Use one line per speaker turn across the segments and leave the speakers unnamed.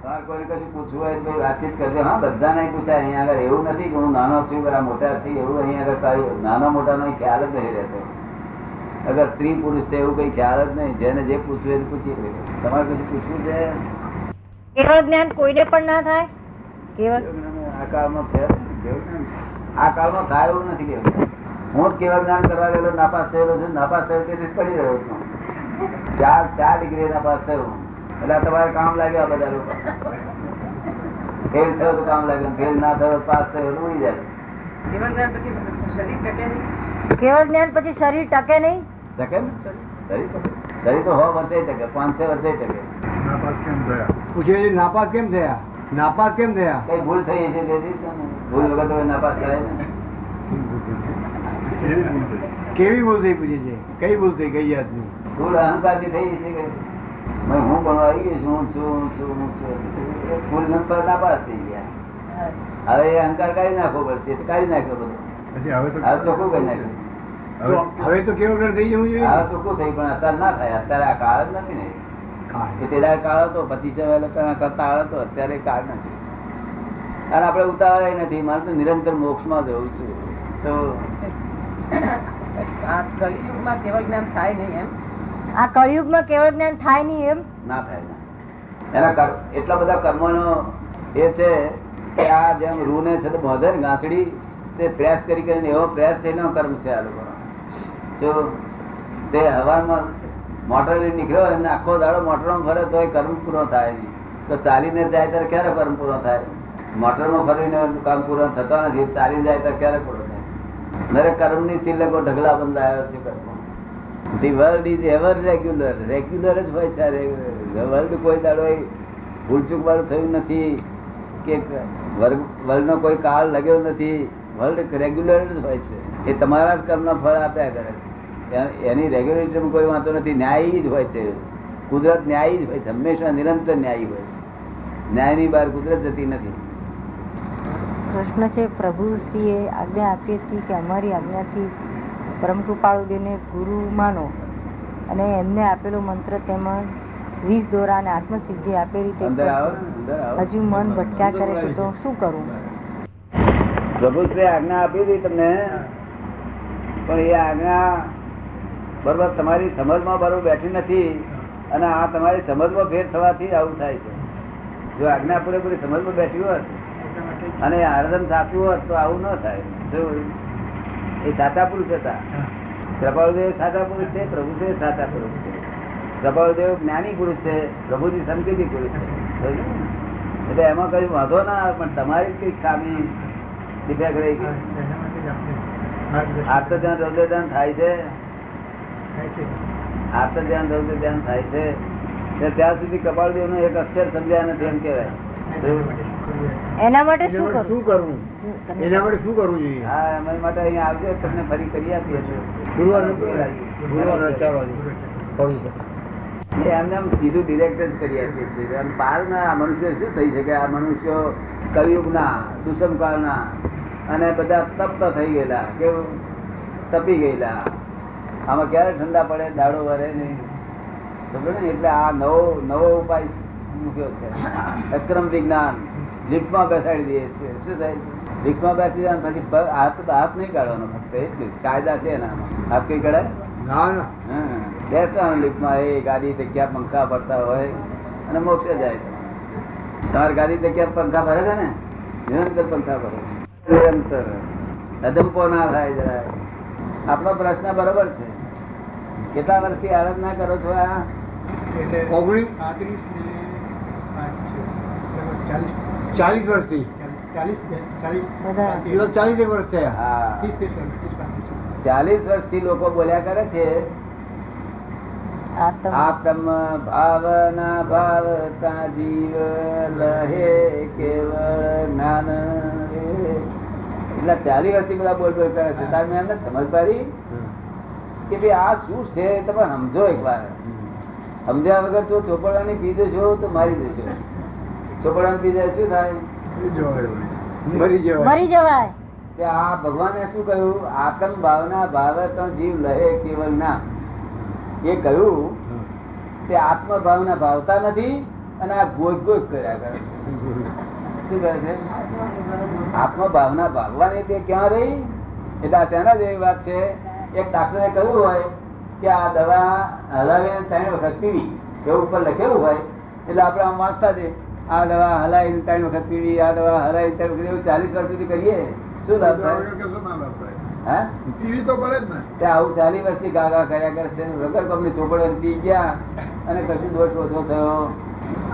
તમારે કોઈ કશું પૂછવું હોય તો વાતચીત કરજો. હા, બધા નહીં પૂછાય. અહીંયા આગળ એવું નથી કે હું નાનો છું આ મોટા છું એવું અહીંયા આગળ નાનો મોટાનો ખ્યાલ જ નહીં રહેતો. અગર સ્ત્રી પુરુષ છે એવું કઈ ખ્યાલ જ નહીં. જેને જે પૂછવું એ પૂછી લે. તમારે કશું પૂછવું છે?
કેવળ જ્ઞાન કોઈને પણ ના થાય. કેવળ
આ કાળમાં છે આ કાળમાં થાય એવું નથી. કેવું હું જ કેવળ જ્ઞાન કરવા ગયેલો નાપાસ થયેલો છું. નાપાસ થયો તેથી પડી રહ્યો છું. 4 ડિગ્રી નાપાસ થયો. એટલે તમારે કામ લાગ્યા બધા લોકો. ફેલ થયો તો કામ લાગ્યું, ફેલ ના થયો પાસ થયો ઉડી જાય.
કેવળ જ્ઞાન પછી શરીર ટકે નહીં.
ટકે ને શરીર તો 100 વર્ષે ટકે, 500 વર્ષે ટકે.
નાપાસ કેમ થયા? નાપાસ કેમ થયા?
કઈ ભૂલ થઈ છે તેથી ભૂલ વગર તો નાપાસ થાય ને.
કેવી ભૂલ થઈ પૂછે છે? કઈ ભૂલ થઈ? કઈ જાતની
ભૂલ? અહંકાર થી થઈ છે કે હું ભણવા આવી ગઈ છું, ભૂલ નંબર નાપાસ થઈ ગયા. હવે એ અહંકાર કાઢી નાખવો પડશે. કાઢી નાખ્યો બધું. હવે ચોખ્ખું કરી નાખ્યું.
હવે તો કેવું થઈ જવું જોઈએ.
હવે ચોખ્ખું થઈ, પણ અત્યારે ના થાય. અત્યારે આ કાળ જ નથી ને. પેલા કાળ હતો 25 કરતા હતો, અત્યારે કાળ નથી. અને આપડે ઉતાવળ નથી. મારે તો નિરંતર મોક્ષ માં જવું છું. તો
આ કળિયુગમાં કેવળ જ્ઞાન થાય નહીં એમ. આ કળિયુગમાં કેવળ જ્ઞાન થાય નહીં એમ
ના થાય ના. એના એટલા બધા કર્મોનો એ છે કે આ જેમ રૂ ને છે બધે ગાંઠડી તે પ્રેસ કરીને એવો પ્રેસ થયેલો કર્મ છે આ લોકો. જો તે હવામાં મોટર નીકળ્યો અને આખો દાડો મોટરમાં ફરે તો કર્મ પૂરો થાય નહીં. તો ચાલીને જાય ત્યારે ક્યારે કર્મ પૂરો થાય? મોટરમાં ફરીને કામ પૂરો થતો નથી. ચાલીને જાય ત્યારે ક્યારે પૂરો થાય? દરેક કર્મ ની સિલકો ઢગલા બંધાયો છે કર્મ. The world is ever regular. Regular જ હોય છે. વર્લ્ડ કોઈ દાડો ભૂલચૂક વાળું થયું નથી કે વર્લ્ડ નો કોઈ કાળ લાગ્યો નથી. વર્લ્ડ રેગ્યુલર જ હોય છે. એ તમારા જ કર્મના ફળ આપ્યા કરે છે. એની રેગ્યુલેટરમાં કોઈ વાંધો નથી. ન્યાયી જ હોય છે. કુદરત ન્યાયી જ હોય છે. હંમેશા નિરંતર ન્યાયી હોય છે. ન્યાયની બહાર કુદરત જતી નથી.
પ્રશ્ન છે, પ્રભુ શ્રીએ આજ્ઞા આપી હતી કે અમારી આજ્ઞાથી પરમ કૃપાળુ દેવને ગુરુ માનો અને એમને આપેલો મંત્ર તેમાં 20 દોરા અને આત્મસિદ્ધિ આપેલી તે હજુ મન ભટક્યા કરે છે તો શું કરવું?
પ્રભુશ્રી આજ્ઞા આપી હતી તમને, પણ એ આજ્ઞા બરોબર તમારી સમજમાં બરોબર બેઠી નથી. અને આ તમારી સમજમાં ફેર થવાથી આવું થાય છે. જો આજ્ઞા પૂરેપૂરી સમજમાં બેઠી હોત અને આરાધન સાચું હોત તો આવું ન થાય. એ સાચા પુરુષ હતા. કૃપાળુદેવ સાચા પુરુષ છે, પ્રભુદેવ સાચા પુરુષ છે. કૃપાળુદેવ જ્ઞાની પુરુષ છે, પ્રભુજી સંકેતી પુરુષ છે. એટલે એમાં કઈ વાંધો ના આવે. પણ તમારી કઈ ખામી ડિફેક્ટ રહી ગઈ. આત્મ ધ્યાન રૌદ્ર ધ્યાન થાય છે. આત્મ ધ્યાન રૌદ્ર ધ્યાન થાય છે ત્યાં સુધી કપાળદેવ નો એક અક્ષર સમજ્યા નથી એમ કેવાય.
એના માટે શું કરવું?
એના માટે શું કરવું જોઈએ?
હા, અમારી માટે અહીંયા આવજો, તમને ફરી કરી આપીએ એમને આમ સીધું ડિરેક્ટ જ કરી આપીએ છીએ. બહાર ના આ મનુષ્ય શું થઈ શકે? આ મનુષ્યો કલયુગ ના દુષ્મકાળ ના અને બધા તપ્ત થઈ ગયેલા, કેવું તપી ગયેલા. આમાં ક્યારે ઠંડા પડે? દાડો વરે નહીં. એટલે આ નવો ઉપાય મૂક્યો છે. અક્રમ વિજ્ઞાન લિફ્ટમાં બેસાડી દઈએ છીએ. શું થાય? લિફ્ટમાં બેસી જાય પછી હાથ નહીં કાઢવાનો. ફક્ત એટલું કાયદા છે એનામાં. હાથ કઈ કાઢાય? બેસવાનું લિફ્ટમાં. એ ગાડી જગ્યા પંખા ભરતા હોય અને મોક્ષે જાય. તમારી ગાડી જગ્યા પંખા ભરે છે ને? નિરંતર પંખા ભરે. નિરંતર અદંપો ના થાય જરાય. આપણો પ્રશ્ન બરોબર છે. કેટલા વર્ષથી આરાધના કરો છો? આ
40 વર્ષથી. 40 વર્ષ થયા.
40 વર્ષથી લોકો બોલ્યા કરે છે આત્મ ભાવના ભાવતા જીવ લહે કેવળ જ્ઞાન. એટલે 40 વર્ષથી બધા બોલ બોલ કરે છે. તાર મેં એમને સમજ પાડી કે ભાઈ આ શું છે તમે સમજો. એક વાર સમજ્યા વગર તો ચોપડવાની પી દેશો તો મારી દેશો. ચોપડવાની પી જાય શું થાય?
મરી જવાય.
આ ભગવાને શું કહ્યું? આત્મ ભાવના ભાવે તો જીવ લહે કેવળ ના. એ કહ્યું તે આત્મ ભાવના ભાવતા નથી અને આ ગોજ ગોજ કર્યા કરે. શું કરે છે? આત્મા ભાવના ભાગવાની તે ક્યાં રહી? એટલે આ તેના જેવી વાત છે. એક ડાક્ટરે કહ્યું હોય કે આ દવા હલાવીને 3 વખત પીવી, એવું ઉપર લખેલું હોય એટલે આપણે આમ વાંચતા છે, આ દવા હલાવીને 3 વખત પીવી, આ દવા હલાવીને 3 વખત, એવું 40 વર્ષ સુધી કરીએ, શું લાભ થાય? હા,
ટીવી તો પડે જ ને.
ત્યાં આવું 40 વર્ષથી ગાગા કર્યા કરશે, વગર કંપની ચોપડે પી ગયા અને કશું દોષ ઓછો થયો.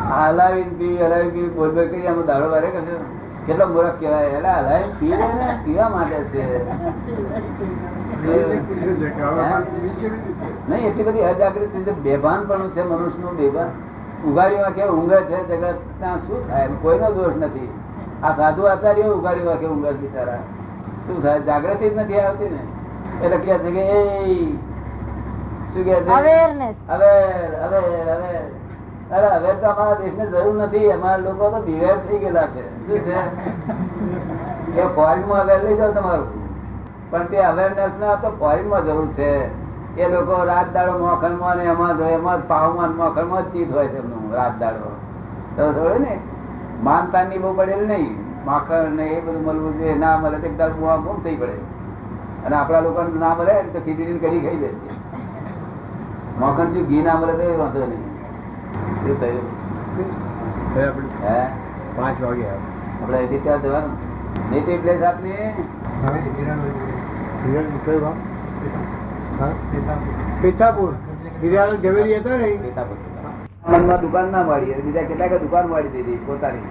હલાવીને પીવી બોલ બોલ કરી આમાં દાડો વારે કશું કેટલો મૂર્ખ કહેવાય. એટલે હલાવીને પીવે ને પીવા માટે છે. નહીં, એટલી બધી અજાગૃતિ બેભાન પણ છે મનુષ્યનું. બેભાન ઉઘાડીમાં કે ઊંઘે છે જગત, ત્યાં શું થાય? કોઈનો દોષ નથી. આ સાધુ આચાર્ય ઉઘાડીમાં કે ઊંઘે બિચારા, શું થાય? જાગૃતિ જ નથી આવતી ને. એટલે કે છે કે એ શું કે છે?
અવેરનેસ.
હવે તો અમારા દેશને જરૂર નથી. અમારા લોકો તો બિવેર થઈ ગયેલા છે. શું છે કે ફોરેનમાં અવેર લઈ જાવ તમારું, પણ તે અવેરનેસ ના તો ફોરેનમાં જરૂર છે. એ લોકો રાત દાડો મોખણમાં ને એમાં પાવમાં મોખણમાં જ ચીજ હોય છે એમનું રાત દાડો. તો થોડું ને માનતાની બહુ પડેલ નહીં, માખણ ને એ બધું મળવું જોઈએ. ના મળે તો એકદમ બૂમ થઈ પડે. અને આપણા લોકોને ના મળે તો ખીચડી કઢી ખાઈ જાય. મોખણ શું ઘી ના મળે તો એ વાંધો નહીં. શું થયું?
5 વાગે
આપડે એથી ત્યાં જવાનું નેટિવ પ્લેસ આપની
પેથાપુર હિરાલ ઝવેરી હતા ને.
મનમાં દુકાન ના મારી, બીજા કેટલાક દુકાન મારી દીધી પોતાની.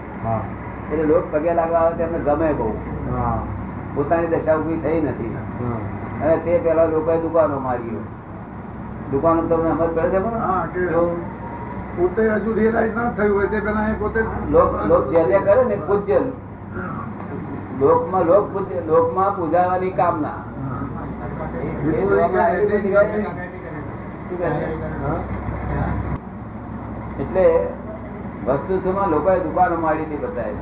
એટલે લોક પગે લાગવા આવે તેમને ગમે બહુ. પોતાની દશા ઉભી થઈ નથી. અને તે પેલા લોકોએ દુકાનો મારી. દુકાનો તમને સમજ પડે છે પણ
પોતે હજુ રિયલાઇઝ ના થયું હોય તે પેલા પોતે
લોક જે જે કરે ને પૂજ્ય લોકમાં પૂજાવાની કામના. એટલે વસ્તુમાં લોકોએ દુકાનો મારી હતી બતાવે.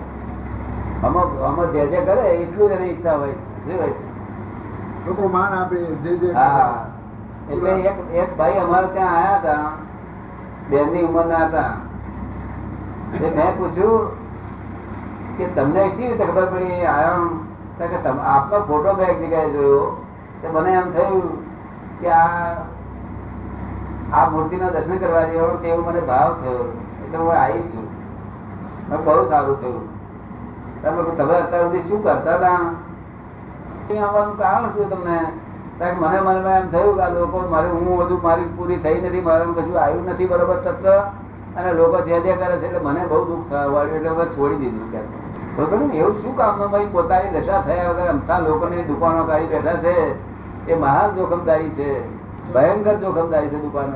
આમાં જે જે કરે એટલું જ એની ઈચ્છા હોય.
લોકો માન આપે જે
હા, એટલે એક ભાઈ અમારે ત્યાં આયા હતા, બેન ની ઉંમર ના હતા. મેં પૂછ્યું કે તમને કેવી રીતે ખબર પડી આયા કે આપનો ફોટો મેં એક જગ્યાએ જોયો, મને એમ થયું કે આ મૂર્તિ નો દર્શન કરવા જેવો તેવું મને ભાવ થયો, એટલે હું આવી છું. બહુ સારું થયું. તમે અત્યાર સુધી શું કરતા હતા? આવવાનું કારણ શું તમને? મને મનમાં એમ થયું કે આ લોકો હું બધું મારી પૂરી થઈ નથી, મારું કશું આવ્યું નથી બરોબર તત્વ, અને લોકો જે જે કરે છે એટલે મને બહુ દુઃખ થવા વાળ્યું, એટલે મેં છોડી દીધું. બરોબર ને? એવું શું કામનું ભાઈ? પોતાની દશા થયા વગર અમથા લોકોની દુકાનો કાઢી બેઠા છે. એ મહાન જોખમદારી છે, ભયંકર જોખમદારી છે દુકાનો.